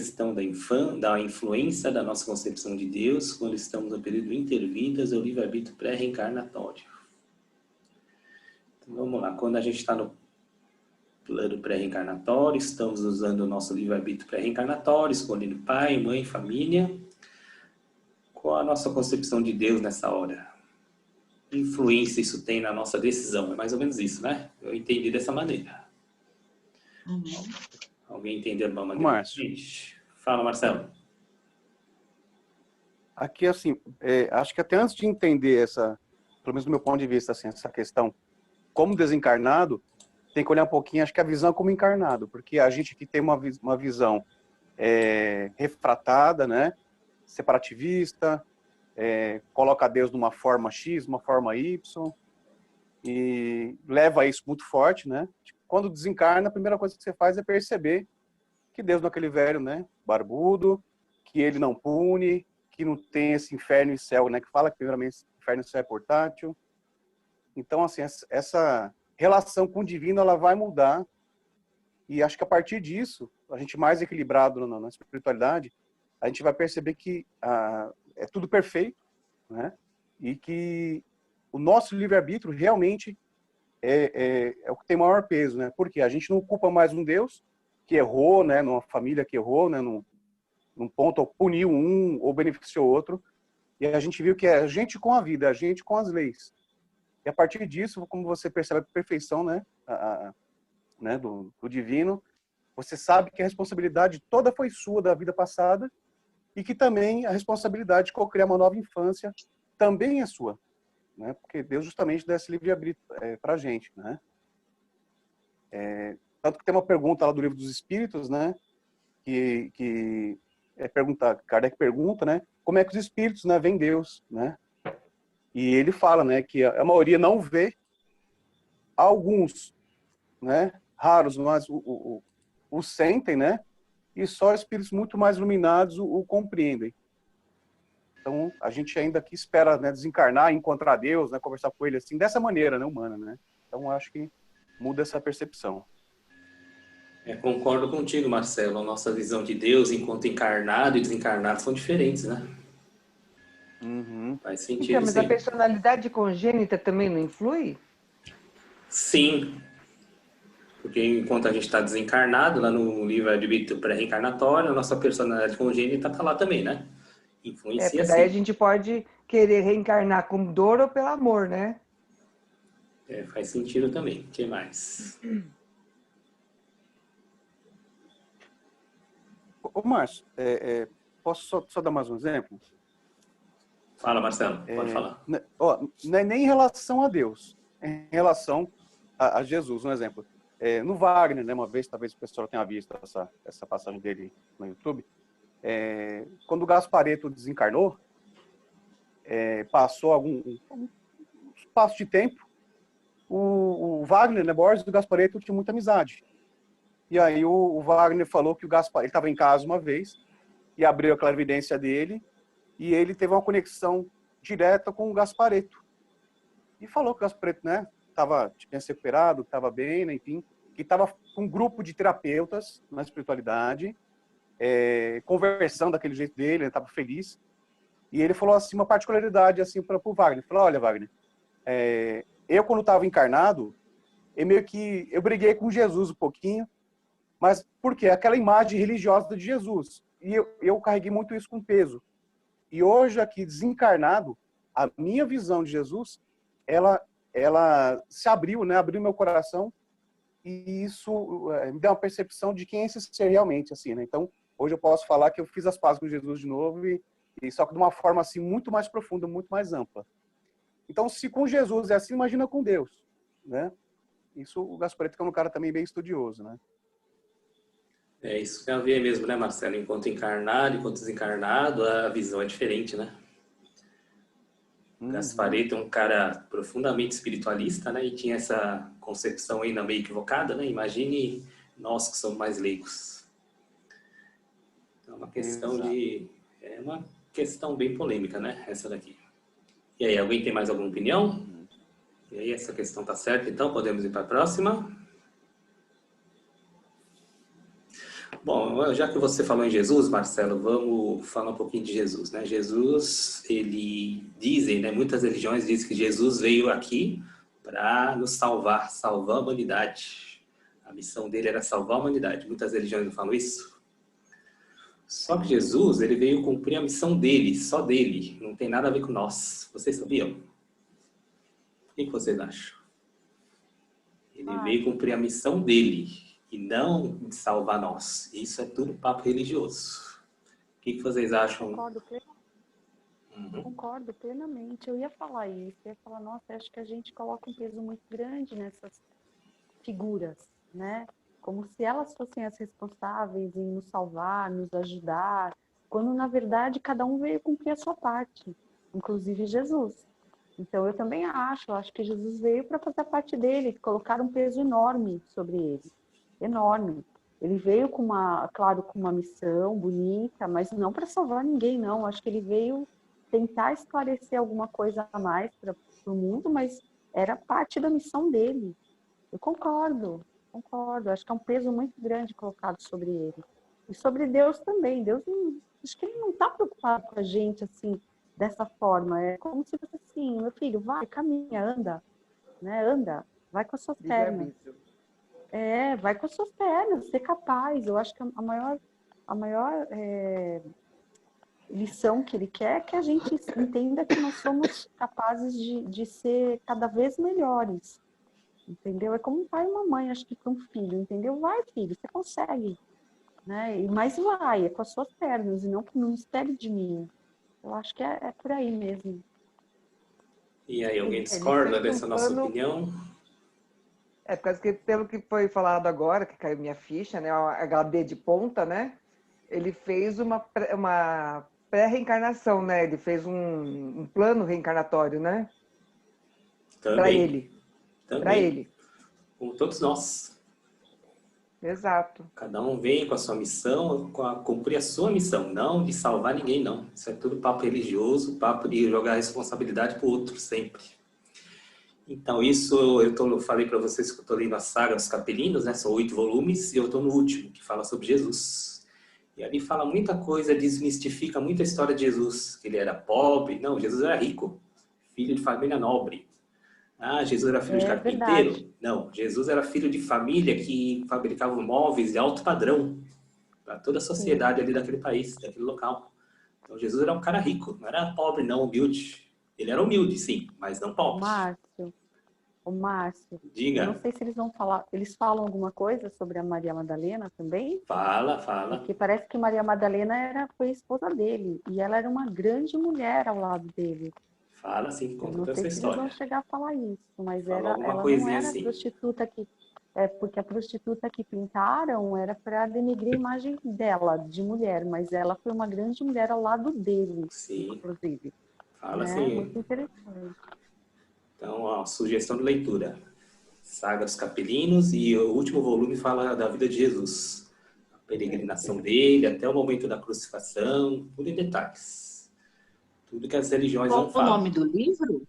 questão da influência da nossa concepção de Deus quando estamos no período intervidas ao livre-arbítrio pré-reencarnatório. Então, vamos lá. Quando a gente está no plano pré-reencarnatório, estamos usando o nosso livre-arbítrio pré-reencarnatório, escolhendo pai, mãe, família. Qual a nossa concepção de Deus nessa hora? Que influência isso tem na nossa decisão? É mais ou menos isso, né? Eu entendi dessa maneira. Alguém entendeu de uma maneira? Márcio. Fala, Marcelo. Aqui, assim, acho que até antes de entender pelo menos do meu ponto de vista, assim, essa questão como desencarnado, tem que olhar um pouquinho, acho que a visão como encarnado, porque a gente aqui tem uma visão refratada, né, separativista, coloca Deus numa forma X, uma forma Y, e leva a isso muito forte, né? Quando desencarna, a primeira coisa que você faz é perceber que Deus não é aquele velho, né, barbudo, que ele não pune, que não tem esse inferno e céu, né, que fala que primeiramente inferno e céu é portátil. Então, assim, essa relação com o divino, ela vai mudar, e acho que a partir disso, a gente mais equilibrado na espiritualidade, a gente vai perceber que é tudo perfeito, né? E que o nosso livre-arbítrio realmente é o que tem maior peso, né? Porque a gente não culpa mais um Deus que errou, né? Numa família que errou, né? Num ponto, ou puniu um, ou beneficiou outro, e a gente viu que é a gente com a vida, a gente com as leis. E a partir disso, como você percebe a perfeição, né, né, do divino, você sabe que a responsabilidade toda foi sua da vida passada e que também a responsabilidade de co-criar uma nova infância também é sua, né? Porque Deus justamente dá esse livre-arbítrio para a gente, né? Tanto que tem uma pergunta lá do Livro dos Espíritos, né, que Kardec pergunta, né, como é que os espíritos, né, veem Deus, né? E ele fala, né, que a maioria não vê, alguns, né, raros, mas o sentem, né, e só espíritos muito mais iluminados o compreendem. Então, a gente ainda aqui espera, né, desencarnar, encontrar Deus, né, conversar com ele assim, dessa maneira, né, humana, né? Então, acho que muda essa percepção. Concordo contigo, Marcelo. A nossa visão de Deus enquanto encarnado e desencarnado são diferentes, né? Uhum. Faz sentido, Então, mas a sim. personalidade congênita também não influi? Sim, porque enquanto a gente está desencarnado, lá no livro-arbítrio pré-reencarnatório, a nossa personalidade congênita está lá também, né? Influencia Porque daí a sim. gente pode querer reencarnar com dor ou pelo amor, né? Faz sentido também. O que mais? Ô, Márcio, posso só dar mais um exemplo? Fala, Marcelo. Pode falar. Não é nem em relação a Deus, é em relação a Jesus, um exemplo. No Wagner, né, uma vez, talvez o pessoal tenha visto essa passagem dele no YouTube, quando o Gasparetto desencarnou, passou um espaço de tempo, o Wagner, né, Borges, e o Gasparetto tinham muita amizade. E aí o Wagner falou que o Gasparetto, ele estava em casa uma vez, e abriu a clarividência dele, e ele teve uma conexão direta com o Gasparetto. E falou que o Gasparetto, né, tinha se recuperado, estava bem, né, enfim, que estava com um grupo de terapeutas na espiritualidade, conversando daquele jeito dele, ele estava feliz. E ele falou assim, uma particularidade assim para o Wagner. Ele falou, olha, Wagner, eu quando estava encarnado, eu briguei com Jesus um pouquinho, mas por quê? Aquela imagem religiosa de Jesus. E eu carreguei muito isso com peso. E hoje, aqui, desencarnado, a minha visão de Jesus, ela se abriu, né? Abriu meu coração, e isso me deu uma percepção de quem é esse ser realmente, assim, né? Então, hoje eu posso falar que eu fiz as pazes com Jesus de novo, e só que de uma forma, assim, muito mais profunda, muito mais ampla. Então, se com Jesus é assim, imagina com Deus, né? Isso, o Gasparetto é um cara também bem estudioso, né? Isso tem a ver mesmo, né, Marcelo? Enquanto encarnado, enquanto desencarnado, a visão é diferente, né? Gasparetto é um cara profundamente espiritualista, né? E tinha essa concepção ainda meio equivocada, né? Imagine nós que somos mais leigos. Então, é uma questão bem polêmica, né? Essa daqui. E aí, alguém tem mais alguma opinião? E aí, essa questão tá certa, então podemos ir para a próxima. Bom, já que você falou em Jesus, Marcelo, vamos falar um pouquinho de Jesus, né? Jesus, dizem, né? Muitas religiões dizem que Jesus veio aqui para nos salvar a humanidade. A missão dele era salvar a humanidade. Muitas religiões não falam isso. Só que Jesus, ele veio cumprir a missão dele, só dele. Não tem nada a ver com nós. Vocês sabiam? O que vocês acham? Ele veio cumprir a missão dele e não de salvar nós. Isso é tudo papo religioso. O que vocês acham? Concordo plenamente. Eu ia falar isso. Eu ia falar, nossa, acho que a gente coloca um peso muito grande nessas figuras, né? Como se elas fossem as responsáveis em nos salvar, nos ajudar, quando na verdade cada um veio cumprir a sua parte, inclusive Jesus. Então eu também acho que Jesus veio para fazer a parte dele, colocar um peso enorme sobre ele, enorme. Ele veio com uma missão bonita, mas não para salvar ninguém, não. Acho que ele veio tentar esclarecer alguma coisa a mais para o mundo, mas era parte da missão dele. Eu concordo. Acho que é um peso muito grande colocado sobre ele. E sobre Deus também. Deus, acho que ele não está preocupado com a gente assim, dessa forma. É como se fosse assim, meu filho, vai, caminha, anda, né? Anda, vai com as suas pernas. Vai com as suas pernas, ser capaz. Eu acho que a maior lição que ele quer é que a gente entenda que nós somos capazes de ser cada vez melhores. Entendeu? É como um pai e uma mãe, acho que para um filho, entendeu? Vai, filho, você consegue, né? Mas vai, é com as suas pernas, e não espere de mim. Eu acho que é por aí mesmo. E aí, alguém discorda dessa nossa opinião? É, porque pelo que foi falado agora, que caiu minha ficha, né? A HD de ponta, né? Ele fez uma pré-reencarnação, né? Ele fez um plano reencarnatório, né? Para ele. Para ele. Como todos nós. Exato. Cada um vem com a sua missão, cumprir a sua missão, não de salvar ninguém, não. Isso é tudo papo religioso, papo de jogar a responsabilidade para o outro, sempre. Então, isso eu falei para vocês que eu estou lendo a saga dos Capelinos, né? São 8 volumes, e eu estou no último, que fala sobre Jesus. E ali fala muita coisa, desmistifica muita história de Jesus, que ele era pobre. Não, Jesus era rico, filho de família nobre. Ah, Jesus era filho de carpinteiro? Verdade. Não, Jesus era filho de família que fabricava móveis de alto padrão para toda a sociedade ali daquele país, daquele local. Então, Jesus era um cara rico, não era pobre, não, humilde. Ele era humilde, sim, mas não pobre. O Márcio, Diga. eu não sei se eles vão falar, eles falam alguma coisa sobre a Maria Madalena também? Fala. Porque parece que Maria Madalena foi esposa dele, e ela era uma grande mulher ao lado dele. Fala, sim, conta toda essa Não sei se eles vão chegar a falar isso, mas ela não era assim. prostituta que... porque a prostituta que pintaram era para denegrir a imagem dela, de mulher, mas ela foi uma grande mulher ao lado dele, sim. Inclusive. Fala, né? sim. Muito interessante. Então, ó, sugestão de leitura. Saga dos Capelinos, e o último volume fala da vida de Jesus. A peregrinação dele, até o momento da crucificação, tudo em detalhes. Tudo que as religiões não falam. Qual o nome do livro?